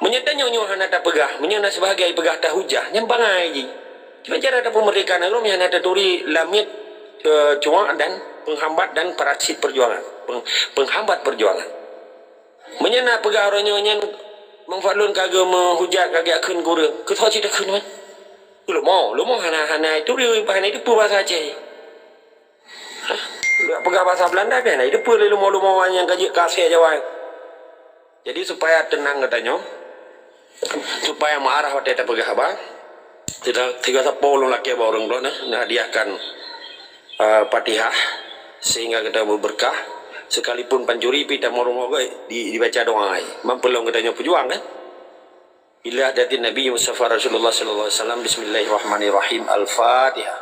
Menyedanya nyohan ada pegah, menyana sebagai pegah dah hujah, nyampangai ji. Cuma cara ada pemerikaan negara menyana ada turi lamit cuang dan penghambat dan parasit perjuangan, penghambat perjuangan. Menyana pegah orangnya mengfalun kagak menghujat kagak akun kurang, ketau cita akun man. Lu mau hana itu dia bahana itu bahasa Aceh. Lu pegah bahasa Belanda bahana itu pun lu mau yang kaji kasih Jawa. Jadi supaya tenang katanya, supaya marah waktu itu pegah apa? Tidak tiga sepuluh laki orang dulu nah dia akan Fatihah sehingga kita berberkah sekalipun pancuri pita morong dibaca doa mampelong katanya pejuang kan ila dari Nabi Mustafa Rasulullah sallallahu alaihi wasallam. Bismillahirrahmanirrahim. Al-Fatihah.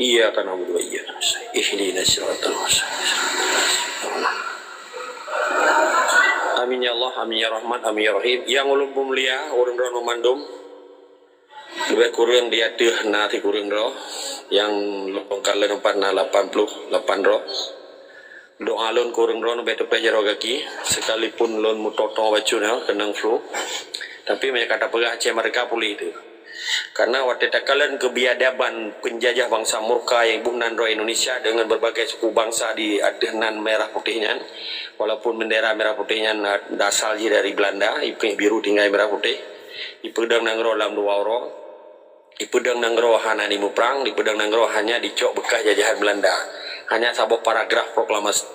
Iya kan Abu Dawud iya ihdinas siratal mustaqim. Amin ya Allah, amin ya Rahman, amin ya Rahim. Yang ulun mulia urang ron memandum lebih kurang dia tuh nanti kurang roh yang longkal lempat na 88 roh doa lon kurang roh betul pejar kaki sekalipun lon mutoto bacuna kenang flu tapi mereka kata pegah Aceh mereka pulih itu karena waktu kalian kebiadaban penjajah bangsa murka yang bukan roh Indonesia dengan berbagai suku bangsa di adenan merah putihnya walaupun bendera merah putihnya dasar dari Belanda iping biru tinggal merah putih ipedang nanggro dalam dua orang ipedang nanggro hana ni muprang ipedang nanggro hanya dicok bekas jajahan Belanda hanya sabuk paragraf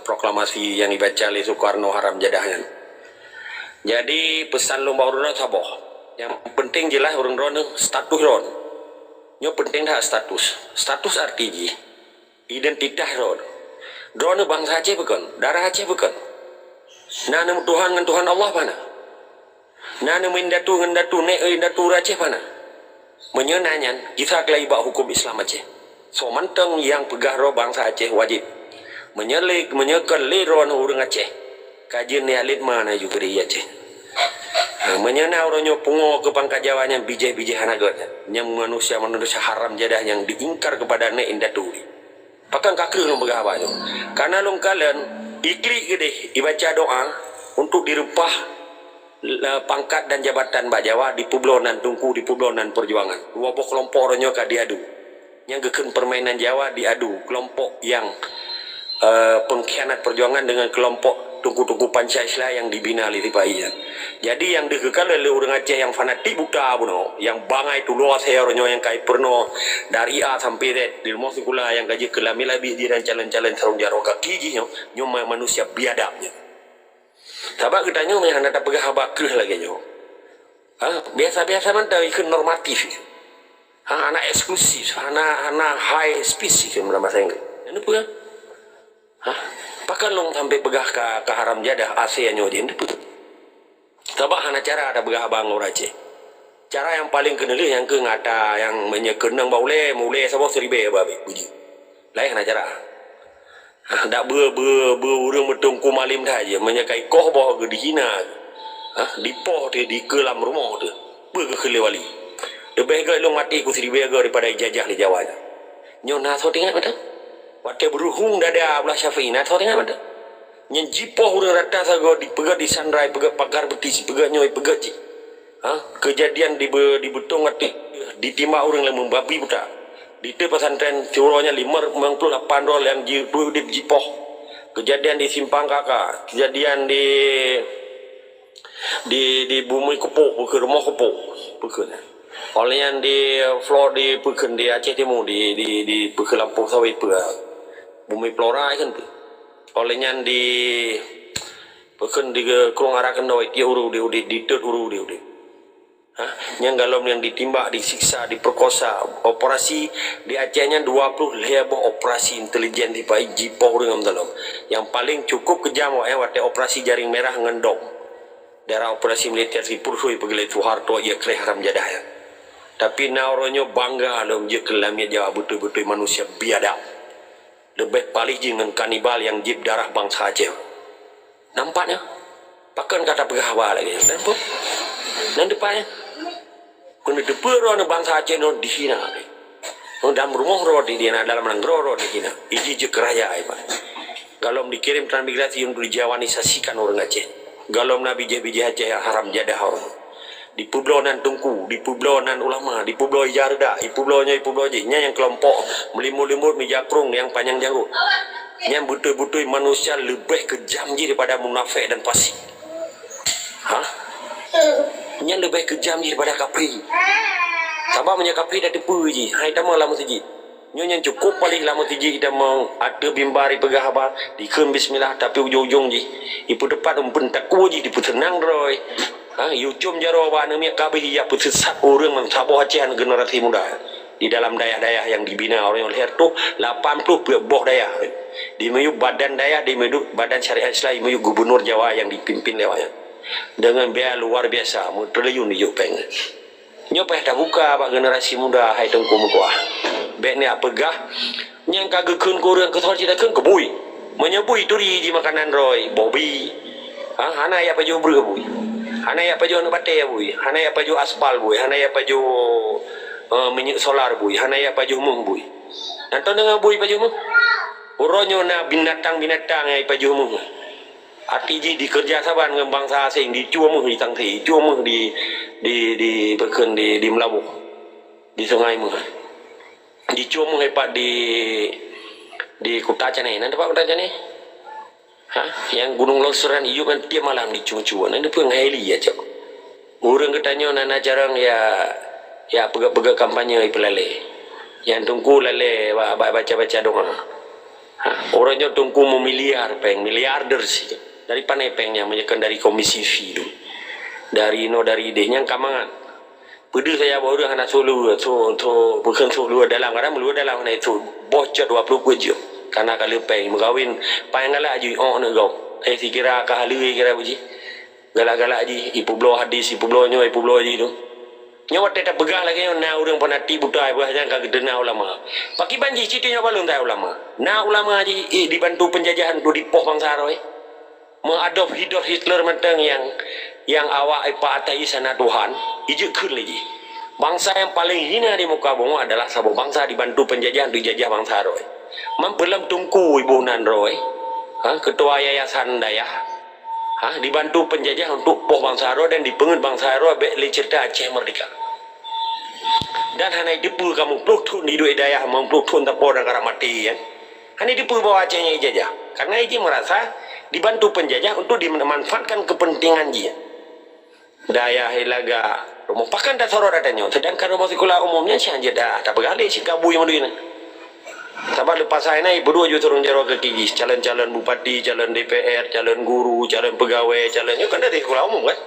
proklamasi yang dibaca oleh Soekarno haram jadahnya. Jadi pesan lomba urun sabuk yang penting jelas orang ron status ron nyo penting dah status artinya identitas ron bangsa Aceh bukan darah Aceh bukan nana Tuhan dengan Tuhan Allah mana nana mendatu datu Aceh mana menyenanyan kita kelai bak hukum Islam Aceh so manteng yang pegah ro bangsa Aceh wajib menyekel ron orang Aceh kajian ni alit mana juga di Aceh. Menyana orangnya pungo ke pangkat Jawanya bijih-bijih hanagatnya yang manusia haram jadah yang diingkar kepada ne indaturi pakan kakek lu begapa tu karena lu kalian iklik gede ibaca doa untuk dirempah pangkat dan jabatan Mbak Jawa di Publonan Tungku di Publonan Perjuangan dua kelompok orangnya ka diadu yang geken permainan Jawa diadu kelompok yang pengkhianat perjuangan dengan kelompok tungku-tungku Pancasila yang dibina oleh Tipaian. Jadi yang dikekal oleh orang Aceh yang fanatik buta buno, yang bangai tu luas hernya yang kai perno dari A sampai Z di rumah sekolah yang gaji kelami lebih di dan calon-calon sarung jaro kaki nyo manusia biadabnya. Sabak ketanya yang ada pegah habakeh lagi nyo. Biasa-biasa mantau ikut normatif. Anak eksklusif, anak high species dalam bahasa Inggris. Ini pegah. Pakan long sampai pegah ke haram jadah ASEAN nyodin itu. Tabak hana cara ada pegah abang orang Aceh. Cara yang paling kenali yang ke ngata yang menyekenang baule mule sabok seribe babe puji. Lain hana cara. Dak urang metungku malim dah aja menyekai koh bawa ke dihina. Dipoh dia di kelam rumah tu. Be ke kelewali. Lebih ke long mati ku seribe daripada jajah di Jawa. Nyona so tinggal betul. Waktu beruhung dada belah Syafi'ina tahu tengah mana? Nyenjipoh urang rata sago dipegat di sandrai pegat pagar betis pegat nyoi pegat ji. Kejadian di betung ati ditimba urang lemung babi buta. Di te pesantren curonya 58 rol yang dijipoh. Kejadian di Simpang Kakak, kejadian di Bumi Kepuk, bukan rumah Kepuk, bukan. Oleh yang di floor di bukan di Aceh Timur di bukan Lampung Sawit bukan. Bumi Flora kan tu. Olehnya di bukan di kurung arakan doi dia uru di tut uru dia. Yang galom yang ditimbak, disiksa, diperkosa. Operasi di Acehnya 20 lebih operasi intelijen di pai jipoh dengan dalam. Yang paling cukup kejam waktu operasi jaring merah ngendong. Daerah operasi militer di Pursui pegilai Soeharto ia kreh haram jadah ya. Tapi nauronyo bangga alom je kelamnya Jawa betul-betul manusia biadab. Lebih paling dengan kanibal yang jib darah bangsa Aceh. Nampaknya pakan kata pegawai lagi. Dan depannya kena depan orang bangsa Aceh no dihina lagi. dalam rumah rodi dia dalam nanggro rodi kina iji je keraya pak galom dikirim transmigrasi untuk dijawanisasikan orang Aceh galom na bijah-bijah Aceh yang haram jadah orang di Pulau nan Tungku, di Pulau nan Ulama, di Pulau Ijarda, di Pulau nya yang kelompok melimut-limut mijakrung yang panjang janggut yang betul-betul manusia lebih kejam daripada munafik dan fasik. Yang lebih kejam daripada kapri. Sabab punya kapri dah tepu je. Hai tama lama saja. Yang cukup paling lama saja kita mau ada bimbari pegah habar dikun bismillah tapi ujung-ujung je. Ipu depan umpen takku je dipu tenang roy. You cum jaro ba na mi kabeh ya pusat orang mensabo Acehan generasi muda di dalam daya-daya yang dibina oleh Herto 80 boh daya di meyu badan daya di meyu badan syariat Islam di meyu gubernur Jawa yang dipimpin lewatnya dengan biaya luar biasa mu triliun di Jepang nyopeh dah buka pak generasi muda hai tengku mukuah bek ni apegah nyang kagekeun kurang ketor citakeun kebui menyebui duri di makanan roy bobi hana ya pajo bergebui hana ya pajo anu bate ya bui hana ya pajo aspal bui hana ya pajo minyak solar bui hana ya pajo mung bui nanti dengan bui pajo mung uronyo na binatang-binatang ya pajo mung arti ji dikerja saban dengan bangsa asing di cua mung di tangti cua mung di bekeun di Melabuh di sungai mung di cua mung hepat di Kuta Canai nanti pak Kuta Canai yang gunung longsoran iyo kan tiap malam dicuci-cuci nanti pun ngeli ya cok orang ketanya nana jarang ya pegak-pegak kampanye pelale yang tunggu lale baca-baca doang orangnya tunggu mau miliarder sih dari panai pengnya menyekan dari komisi fee dari idenya kamangan pedih saya baru anak solo bukan solo dalam karena melulu dalam itu bocor 20 juta karena kalau peng mengawin payanglah aja nego si kira kahali kira buji galak-galak aja ipu blow hadis ipu blow aja tu nyawa tetap begah lagi na orang panati buta bahasa kagak dena ulama paki banji citinya balun tak ulama na ulama aja dibantu penjajahan tu di poh bangsa roy mengadop hidup Hitler mentang yang awak ipa atai sana Tuhan ije kun lagi bangsa yang paling hina di muka bumi adalah sebuah bangsa dibantu penjajahan dijajah bangsa roy membelam tungku ibu Nandroy ketua yayasan daya dibantu penjajah untuk poh bangsa Roy dan dipengen bangsa Roy beli cerita Aceh merdeka dan hanya dipu kamu plukun di duit daya memplukun tapo dan karena mati kan hanya dipu bawa Acehnya ijajah karena Iji merasa dibantu penjajah untuk dimanfaatkan kepentingan dia daya hilaga rumah pakan dah sorot adanya sedangkan rumah sekolah umumnya sih anjir dah tak bergali si kabu yang maduin sabar lepas saya naik berdua juga turun jaro ke Kigis calon-calon bupati, calon DPR, calon guru, calon pegawai, calonnya kan dari sekolah umum kan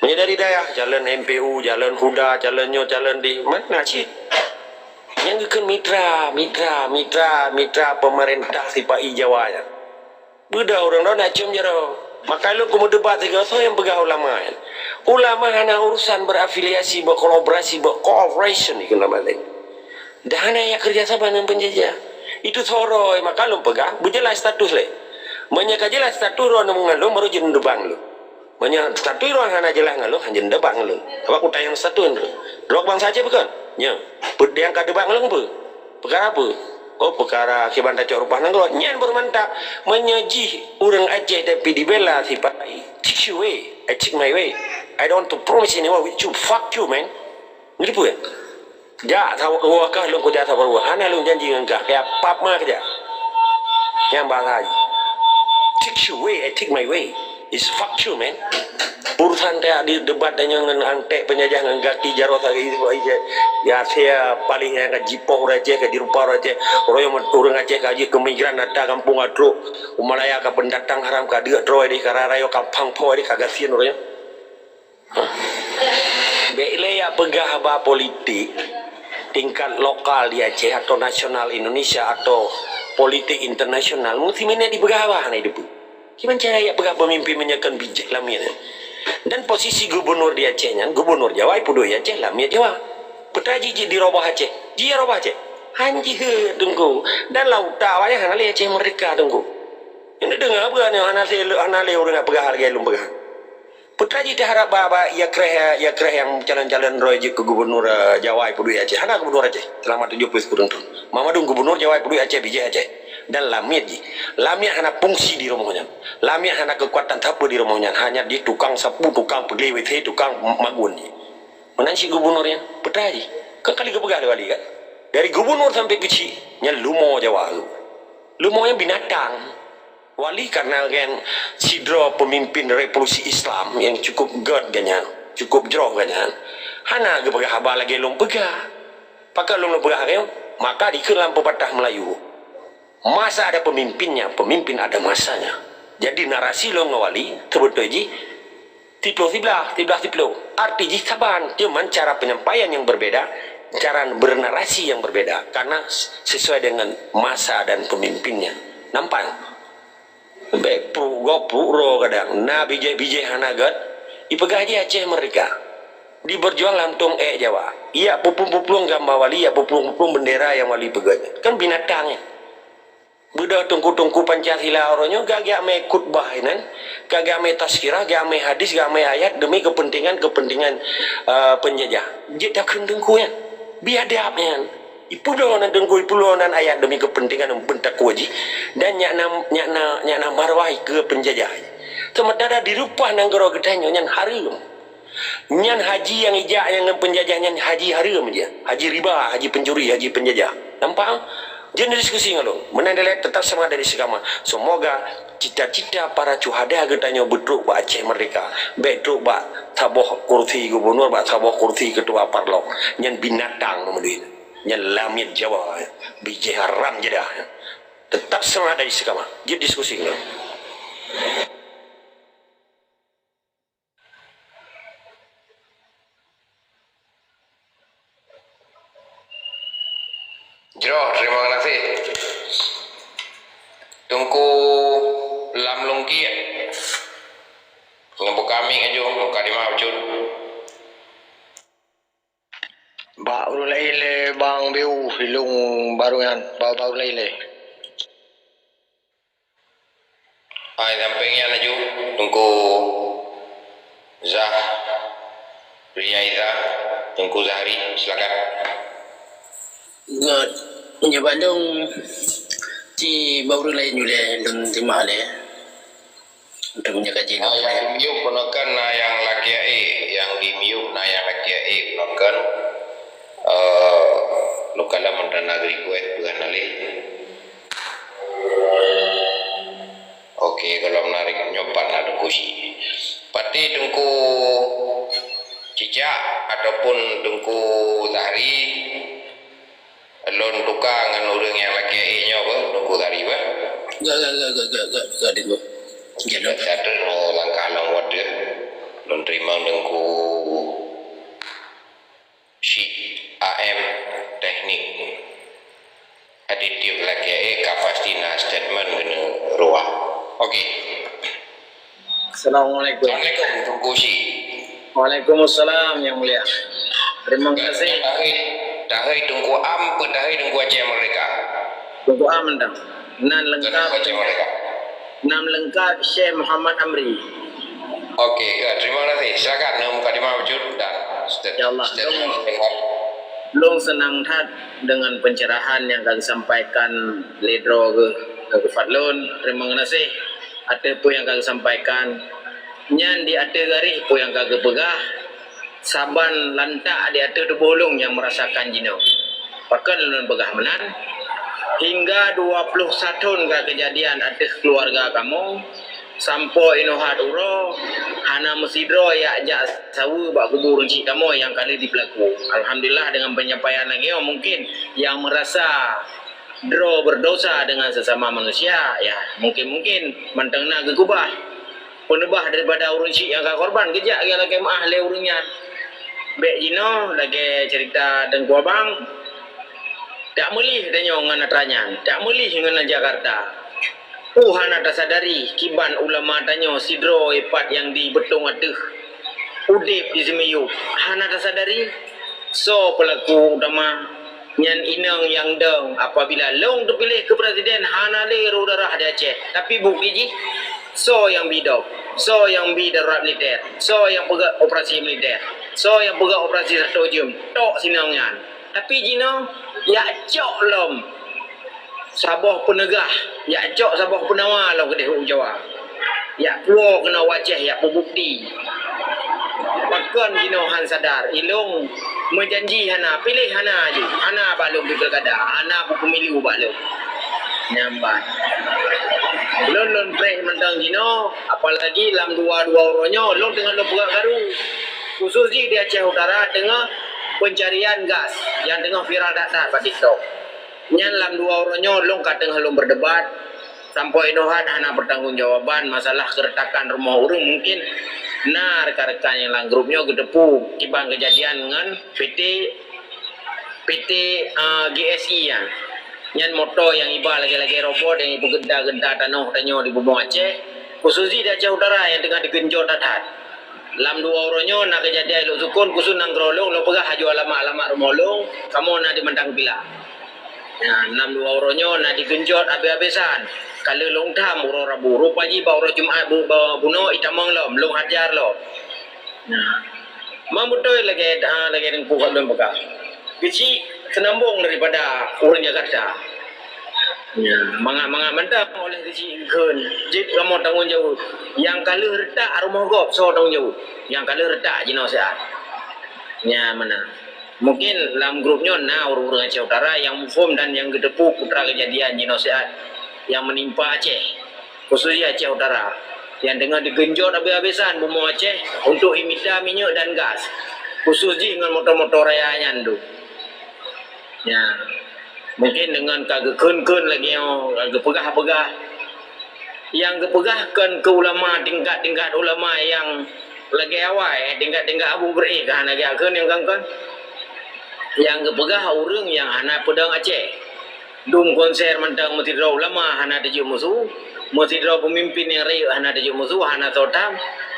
menyadari daya, calon MPU, calon Huda, calon di mana sih yang ke mitra pemerintah si Pak Jawa ya beda orang nak cium jaro maka lu kamu debat tiga so yang pegawai ulama kan ulama hanya urusan berafiliasi, berkolaborasi, bercooperation itu namanya dan ya kerja sama dengan penjajah itu soroi maka lu pegang berjelas status le banyak jelas status ro mengalu baru jen debang lu banyak status ro hana jelas ngalu hanjen debang lu apa kutayang status lu rok bang saja bukan nya pedang ka debang lu apa perkara apa oh perkara kiban ta cok rupana lu nyan bermantap menyaji orang Aceh tapi dibela si Pak take you way I take my way I don't want to promise anyone with you fuck you man ngipu ya ja tahu kah lu kerja tahu hana lu janji engkau kayak pap mah kerja yang bahasa take your way I take my way is fuck you man urusan dia di debat dengan antek penjajah dengan gaki jaro tadi itu aja ya saya paling yang jipo raja ke dirupa raja orang Aceh kaji kemigran ada kampung adro umalaya ke pendatang haram ke dia dro di kararayo kampang po di kagasian orangnya bele ya pegah bah politik tingkat lokal di Aceh atau nasional Indonesia atau politik internasional mesti mana di pegawai nih debu gimana cara ya pegawai pemimpin menyakan bijak lamia dan posisi gubernur di Acehnya gubernur Jawa ipu doi Aceh lamia Jawa petaji di robah Aceh dia robah Aceh hanji he tunggu dan lauta awalnya hanali Aceh mereka tunggu ini dengar apa nih hanali orang pegawai harga lu pegawai Putra ji harap baba ya kreh yang calon-calon roy je ke gubernur Jawa Pudui Aceh. Hana gubernur Aceh selama 70 kurang tu. Mamadung gubernur Jawa Pudui Aceh bijak Aceh. Dan lamit ji. Lamit hana fungsi di rumahnya. Lamit hana kekuatan apa di rumahnya. Hanya di tukang sapu, tukang pegawai wete, tukang magun ji. Menan si gubernurnya putra ji. Kekali kepegal wali kan. Dari gubernur sampai kecil nya lumo Jawa lu. Lumonya binatang. Wali karena kan sidro pemimpin revolusi Islam yang cukup god ganyan, cukup jroh ganyan. Hana ge pegah haba lagi long pegah. Pakai long pegah ke maka dikeun lampu patah Melayu. Masa ada pemimpinnya, pemimpin ada masanya. Jadi narasi long wali sebetulnya ji tiplo. Arti ji saban cuman cara penyampaian yang berbeda, cara bernarasi yang berbeda karena sesuai dengan masa dan pemimpinnya. Nampak? Baik puro kadang na bijai hanagat ipegah aja Aceh mereka di berjuang lantung Jawa iya pupung gambar wali ya pupung bendera yang wali pegahnya kan binatangnya budak tungku Pancasila orangnya gak me khutbah inan gak me tazkirah gak me hadis gak me ayat demi kepentingan penjajah jeda kendengku ya biadabnya ipulonan dengku ipulonan ayat demi kepentingan bentak waji dan nyana marwah ke penjajah. Sementara di rupah nanggoro gedanya nyan harum. Nyan haji yang ijak yang penjajah nyan haji harum aja. Haji riba, haji pencuri, haji penjajah. Nampak? Jangan diskusi ngalung. Menandai tetap semangat dari segama. Semoga cita-cita para cuhada gedanya bedruk ba Aceh mereka. Bedruk ba taboh kursi gubernur, ba taboh kursi ketua parlok. Nyan binatang nomor yang lamit Jawa bijai haram je dah tetap semangat dari segama dia diskusi ke Jero, terima kasih tungku lam longki ngebuk kami aja muka di mawujud Baru laile bang biu hilung baru yan baru laile. Ay sampingnya naju tungku Zah Riyaiza tungku Zahri silakan. God nya Bandung ci baru lain juga dan terima le untuk punya kajian. Yang di miuk penekan na yang laki yang di miuk na yang laki penekan lokala mantan negeri gue bukan nali. Oke, kalau menarik nyopan ada kusi. Pati tungku Cica ataupun tungku Zahri lon tukang ngan orang yang laki nya apa tungku Zahri ba? Gak dulu. Jadi satu langkah lang wadah lon terima tungku si AM teknik aditif lagi kapasitas statement guna ruah. Okey. Assalamualaikum. Assalamualaikum tunggu si. Waalaikumsalam yang mulia. Terima kasih. Dahai tunggu am pe dahai tunggu Aceh mereka. Tunggu aman dah. Nan lengkap. Aceh mereka. Nam lengkap Syekh Muhammad Amri. Okey, terima kasih. Silakan nama mukadimah wujud dan Ya Allah. Long senang tat dengan pencerahan yang kami sampaikan Ledro ke Fadlun. Terima kasih. Ada pun yang kami sampaikan. Nyan di ada garis pun yang kami pegah. Saban lantak di ada tu bolong yang merasakan jino. Pakan lun pegah menan. Hingga 21 kejadian ada keluarga kamu. Sampo inohat uro hana mesidro ya aja sawu bak kubur cik kamu yang kali dipelaku. Alhamdulillah dengan penyampaian lagi mungkin yang merasa dro berdosa dengan sesama manusia ya mungkin mantengna gegubah penebah daripada urun cik yang korban kejak yang lagi maah le urunnya bek jino lagi cerita dengku abang tak melih danyo ngan natranyan tak melih ngan Jakarta. Hana tak sadari kiban ulama tanyo sidro epat yang di betung aduh udip di Semiyu. Hana tak sadari so pelaku utama nyan inang yang deng apabila long terpilih ke presiden hana le darah di Aceh tapi bukti ji so yang bidok so yang bi darurat militer, so yang pegang operasi militer, so yang pegang operasi strategi tok sinangan. Tapi jino ya cok lom Sabah penegah, ya cok Sabah penawa lo kedeh Jawa. Ya puo kena wajah ya bukti. Bahkan jino han sadar ilung menjanji hana pilih hana aja. Hana balung di pilkada, hana pemilu balung. Nyambat. Lon pre mentang jino apalagi lam dua orangnya lon dengan lo pegang garu. Khusus di Aceh Utara tengah pencarian gas yang tengah viral data pada TikTok. Nyan lam dua orangnya long kadang halung berdebat sampai dohan hana pertanggungjawaban masalah keretakan rumah urung mungkin nah rekan-rekan yang lang grupnya gedepu kibang kejadian dengan PT GSI yang nyan moto yang iba lagi-lagi robot yang ibu geda-geda tanah di Bumbu Aceh khusus di Aceh Utara yang tengah digenjot datat lam dua orangnya nak kejadian lo sukun khusus nang grolong lo pegah haju alamak rumah long kamu nak dimandang bila. Nah, 62 orangnya nak digenjot habis-habisan. Kalau long tam uro Rabu, rupanya bawa Jumaat bunuh itamang lom, long hajar lo. Nah, mamutoi lagi dengan pukul dan bekal. Kecil senambung daripada orang Jakarta. Ya, manga mantap oleh kecil kan. Jadi kamu tanggung jawab. Yang kalau retak rumah gop, so tanggung jawab. Yang kalau retak jenis sehat. Ya mana? Mungkin dalam grupnya orang Aceh Utara yang mufum dan yang gedepu putra kejadian genosiat yang menimpa Aceh khususnya Aceh Utara yang dengan digenjot habis-habisan Bumbu Aceh untuk imita minyak dan gas khusus dengan motor-motor rayanya tu ya mungkin dengan kagak kun lagi yang pegah-pegah yang kepegahkan ke ulama tingkat-tingkat ulama yang lagi awal tingkat-tingkat Abu Beri kan lagi akan yang kan yang kepegah orang yang anak pedang Aceh dum konser mentang Masjid Ulama anak tajuk musuh Masjid pemimpin yang raya anak tajuk musuh anak totam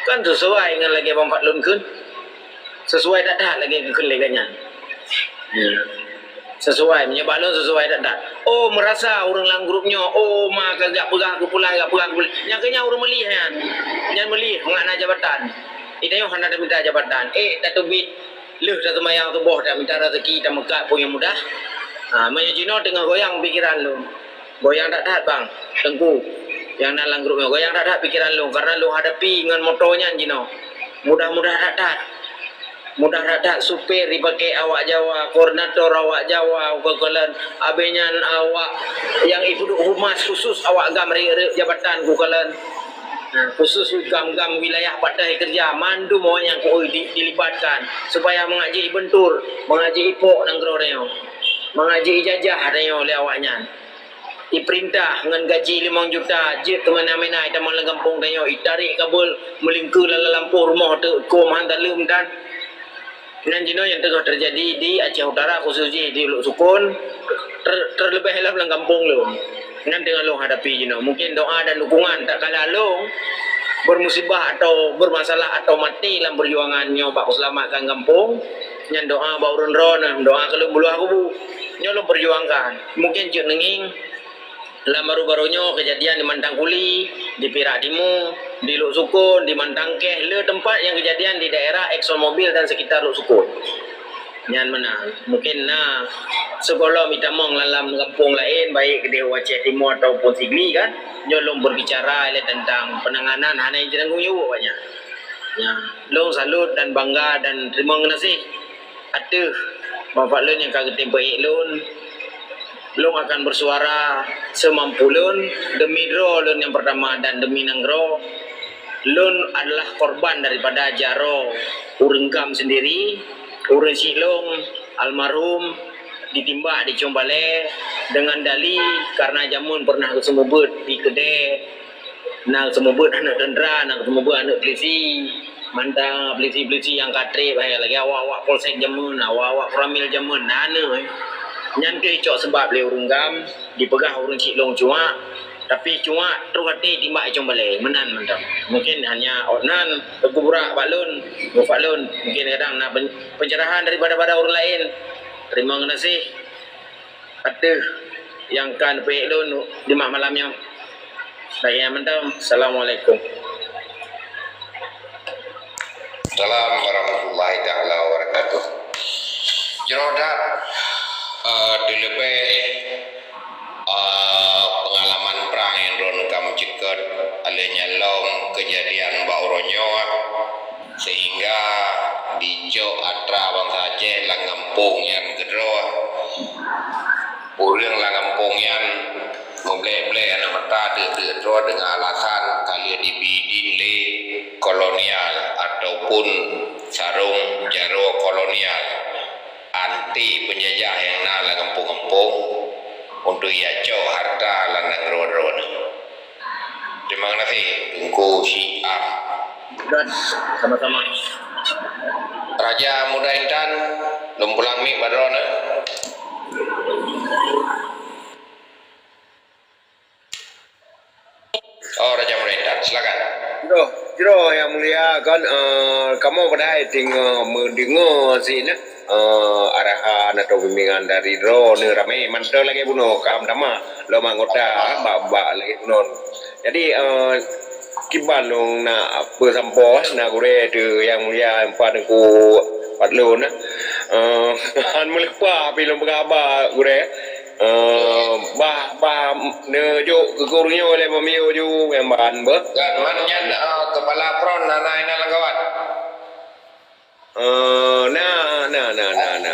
kan sesuai dengan lagi bang Fatlun kun sesuai tak dah lagi kekeleganya sesuai menyebalon sesuai tak dah oh merasa orang lang grupnya oh mak agak pegah aku pulang yang kenya orang melih yang melih mengenai jabatan itu yang hendak minta jabatan tak tubit leh satu mayang tu boh dah minta rezeki dah mekat pun yang mudah. Maya Cino tengah goyang pikiran lu. Goyang tak dah bang, tengku. Yang dalam grupnya goyang tak dah pikiran lu karena lu hadapi dengan motonya Cino. Mudah-mudah tak. Mudah tak supir dipakai awak Jawa, koordinator awak Jawa, kukalan abenyan awak yang ibu humas khusus awak gam jabatan kukalan. Khusus gam-gam wilayah patai kerja mandu mau yang dilibatkan supaya mengaji bentur mengaji ipok nanggro mengaji ijazah reo oleh awaknya diperintah dengan gaji 5 juta je kemana-mana kita malang kampung reo itarik kabel melingkar lampu rumah tu ko mantalum dan jino yang tengah terjadi di Aceh Utara khususnya di Luk Sukun terlebih dalam kampung lu dengan lo hadapi jino mungkin doa dan dukungan tak kalah lo bermusibah atau bermasalah atau mati dalam perjuangannya bak selamatkan kampung yang doa bau ron doa kalau bulu aku bu lo perjuangkan mungkin cuk nenging dalam baru-barunya kejadian di Mantang Kuli di Perak Timur di Luk Sukun di Mantang Keh le tempat yang kejadian di daerah Exxon Mobil dan sekitar Luk Sukun yang mana mungkin sekolah mitamong dalam kampung lain baik di Aceh Timur ataupun Sigli kan nyolong berbicara tentang penanganan hanya yang tanggung jawab banyak ya long salut dan bangga dan terima kasih aduh Bang Fatlun yang kagak tempai lun long akan bersuara semampu lun demi dro lun yang pertama dan demi nanggro lun adalah korban daripada jaro urenggam sendiri Urun Silong almarhum ditimbak di Combale dengan dali karena jamun pernah kesemubut di Kedai nak semubut anak tentera nak semubut anak polisi mantang polisi yang katrik lagi awak polsek jamun awak pramil jamun nyan ke cok sebab le urunggam dipegah urun Silong cuma tapi cuma terus hati timbak Combale menan mantap mungkin hanya onan berkuburak balun Fatlun mungkin kadang nak pencerahan daripada orang lain terima kasih aduh yang kan pe lun di malamnya saya mantap assalamualaikum Assalamualaikum warahmatullahi taala wabarakatuh. Jerodat dilebih pengalaman perang yang ron kamu cekat alenya long kejadian bauronyo sehingga dijo atra bangsa Aceh langampung yang kedua urang langampung yang memble-ble anak mata de dengan alasan kalian dibidin le kolonial ataupun sarung jaro kolonial anti penjajah yang nala kampung-kampung untuk iaco harta lanang ron. Terima kasih Tungku Syiah. Dan sama-sama. Raja Muda Intan lumpulang mi badrona. Oh, Raja Muda Intan, silakan. Jero yang mulia kan kamu pada mendengar sini arahan atau bimbingan dari Ro ni ramai mantel lagi bunuh kam dama lo manggota baba lagi bunuh. Jadi kibalung na apa sampo na gure tu yang mulia empat ku patlo na han melpa pilum beraba gure bah ne jo gurunyo le mamio ju memban ber Mannya kepala front nanai na kawan.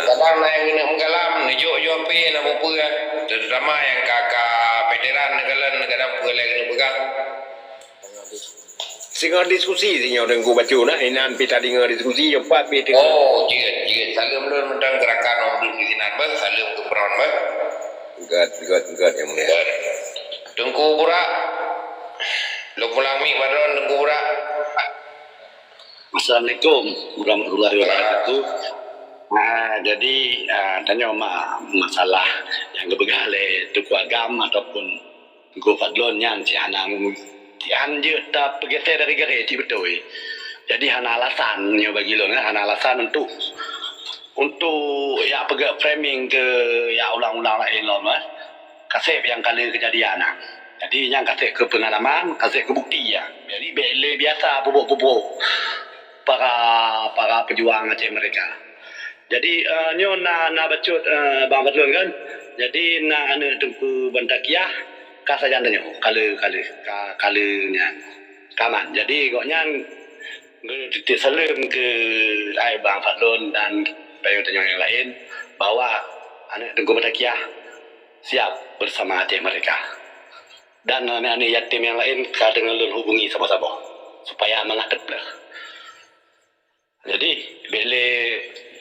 Kadang na yang ini menggalam ni jo pe na bupu drama yang kakak veteran negara kadang boleh kena pegang. Singa diskusi sinyo dengan ku baca na inan pita dengar diskusi yo pat pi Oh, jika salam lu mentang gerakan om di sinan ba salam ke front ba. Enggak yang mulia. Tungku Burak. Lu pulang mi badron Tungku Burak. Assalamualaikum warahmatullahi wabarakatuh. Jadi tanya masalah yang kebegalai tuku agam ataupun tuku fadlon yang si anang je tak pergeser dari gereti betul. Jadi hana alasan yang bagi lo hana alasan untuk ya pegak framing ke ya ulang-ulang lain lo mas. Kasih yang kali kejadian Jadi yang kasih ke pengalaman, kasih ke bukti ya. Jadi bele biasa pupuk-pupuk para pejuang Aceh mereka. Jadi nyo na bacut bang Fadlun kan. Jadi na anu Tengku Bantakiah kasajan nyo kalenya kaman. Jadi koknya titik salam ke bang Fadlun dan payung yang lain bahwa anak Tengku Bantakiah siap bersama Aceh mereka. Dan anak-anak yatim yang lain kadang hubungi sama-sama supaya menghadaplah. Jadi bila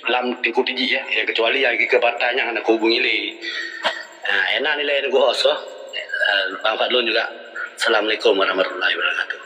dalam tingku tinggi ya, kecuali yang kebatanya anak hubungi li. Enak nilai nego host. Bang Fadlun juga. Assalamualaikum warahmatullahi wabarakatuh.